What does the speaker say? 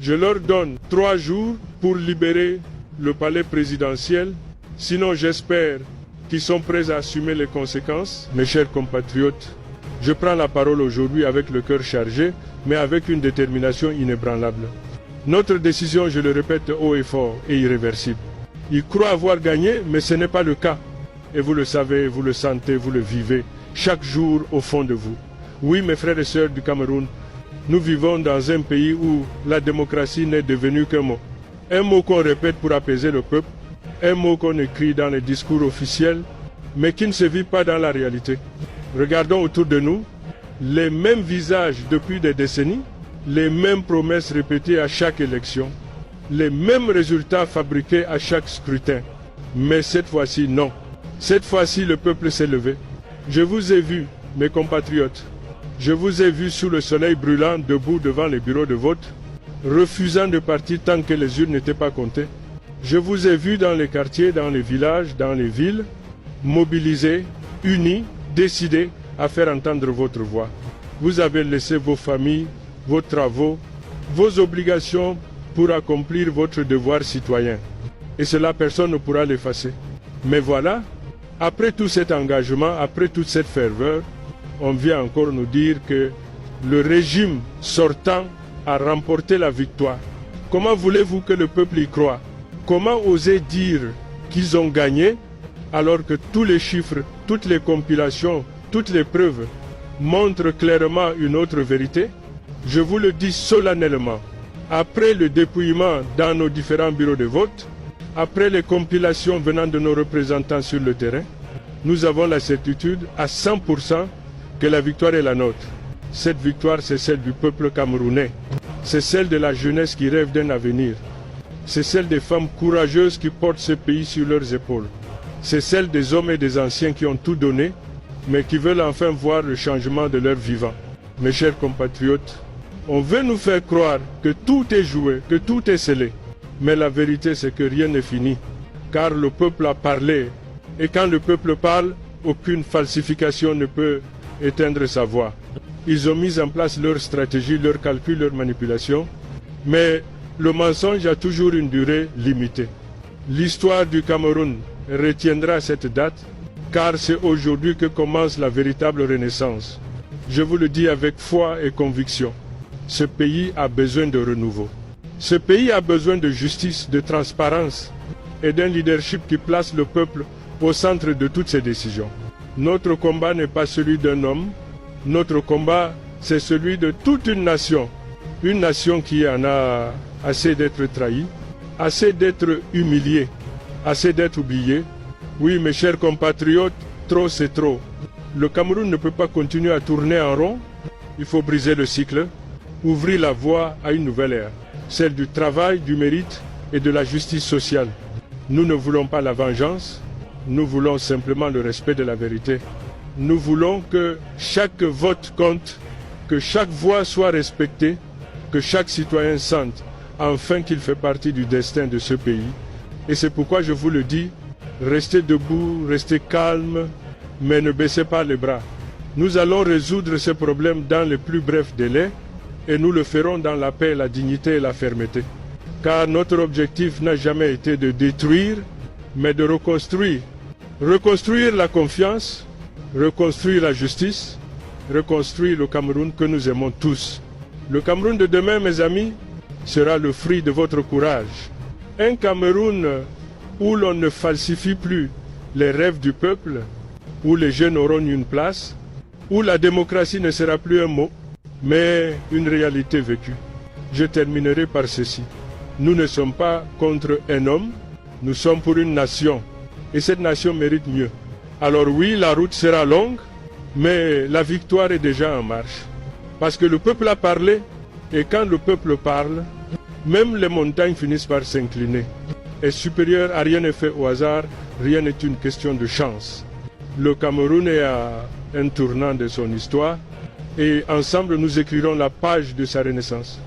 Je leur donne 3 jours pour libérer le palais présidentiel. Sinon, j'espère qu'ils sont prêts à assumer les conséquences. Mes chers compatriotes, je prends la parole aujourd'hui avec le cœur chargé, mais avec une détermination inébranlable. Notre décision, je le répète haut et fort, est irréversible. Ils croient avoir gagné, mais ce n'est pas le cas. Et vous le savez, vous le sentez, vous le vivez, chaque jour au fond de vous. Oui, mes frères et sœurs du Cameroun, nous vivons dans un pays où la démocratie n'est devenue qu'un mot. Un mot qu'on répète pour apaiser le peuple, un mot qu'on écrit dans les discours officiels, mais qui ne se vit pas dans la réalité. Regardons autour de nous, les mêmes visages depuis des décennies, les mêmes promesses répétées à chaque élection, les mêmes résultats fabriqués à chaque scrutin. Mais cette fois-ci, non. Cette fois-ci, le peuple s'est levé. Je vous ai vus, mes compatriotes. Je vous ai vus sous le soleil brûlant, debout devant les bureaux de vote, refusant de partir tant que les urnes n'étaient pas comptées. Je vous ai vus dans les quartiers, dans les villages, dans les villes, mobilisés, unis, décidés à faire entendre votre voix. Vous avez laissé vos familles, vos travaux, vos obligations pour accomplir votre devoir citoyen. Et cela, personne ne pourra l'effacer. Mais voilà, après tout cet engagement, après toute cette ferveur, on vient encore nous dire que le régime sortant a remporté la victoire. Comment voulez-vous que le peuple y croie? Comment oser dire qu'ils ont gagné alors que tous les chiffres, toutes les compilations, toutes les preuves montrent clairement une autre vérité? Je vous le dis solennellement, après le dépouillement dans nos différents bureaux de vote, après les compilations venant de nos représentants sur le terrain, nous avons la certitude à 100% que la victoire est la nôtre. Cette victoire, c'est celle du peuple camerounais. C'est celle de la jeunesse qui rêve d'un avenir. C'est celle des femmes courageuses qui portent ce pays sur leurs épaules. C'est celle des hommes et des anciens qui ont tout donné, mais qui veulent enfin voir le changement de leur vivant. Mes chers compatriotes, on veut nous faire croire que tout est joué, que tout est scellé. Mais la vérité, c'est que rien n'est fini, car le peuple a parlé. Et quand le peuple parle, aucune falsification ne peut éteindre sa voix. Ils ont mis en place leur stratégie, leur calcul, leur manipulation, mais le mensonge a toujours une durée limitée. L'histoire du Cameroun retiendra cette date, car c'est aujourd'hui que commence la véritable renaissance. Je vous le dis avec foi et conviction, ce pays a besoin de renouveau. Ce pays a besoin de justice, de transparence et d'un leadership qui place le peuple au centre de toutes ses décisions. Notre combat n'est pas celui d'un homme, notre combat c'est celui de toute une nation qui en a assez d'être trahie, assez d'être humiliée, assez d'être oubliée. Oui, mes chers compatriotes, trop c'est trop. Le Cameroun ne peut pas continuer à tourner en rond, il faut briser le cycle, ouvrir la voie à une nouvelle ère, celle du travail, du mérite et de la justice sociale. Nous ne voulons pas la vengeance, nous voulons simplement le respect de la vérité. Nous voulons que chaque vote compte, que chaque voix soit respectée, que chaque citoyen sente enfin qu'il fait partie du destin de ce pays. Et c'est pourquoi je vous le dis, restez debout, restez calme, mais ne baissez pas les bras. Nous allons résoudre ces problèmes dans les plus brefs délais et nous le ferons dans la paix, la dignité et la fermeté. Car notre objectif n'a jamais été de détruire, mais de reconstruire. Reconstruire la confiance, reconstruire la justice, reconstruire le Cameroun que nous aimons tous. Le Cameroun de demain, mes amis, sera le fruit de votre courage. Un Cameroun où l'on ne falsifie plus les rêves du peuple, où les jeunes auront une place, où la démocratie ne sera plus un mot, mais une réalité vécue. Je terminerai par ceci. Nous ne sommes pas contre un homme, nous sommes pour une nation. Et cette nation mérite mieux. Alors oui, la route sera longue, mais la victoire est déjà en marche. Parce que le peuple a parlé, et quand le peuple parle, même les montagnes finissent par s'incliner. Et supérieur à rien n'est fait au hasard, rien n'est une question de chance. Le Cameroun est à un tournant de son histoire, et ensemble nous écrirons la page de sa renaissance.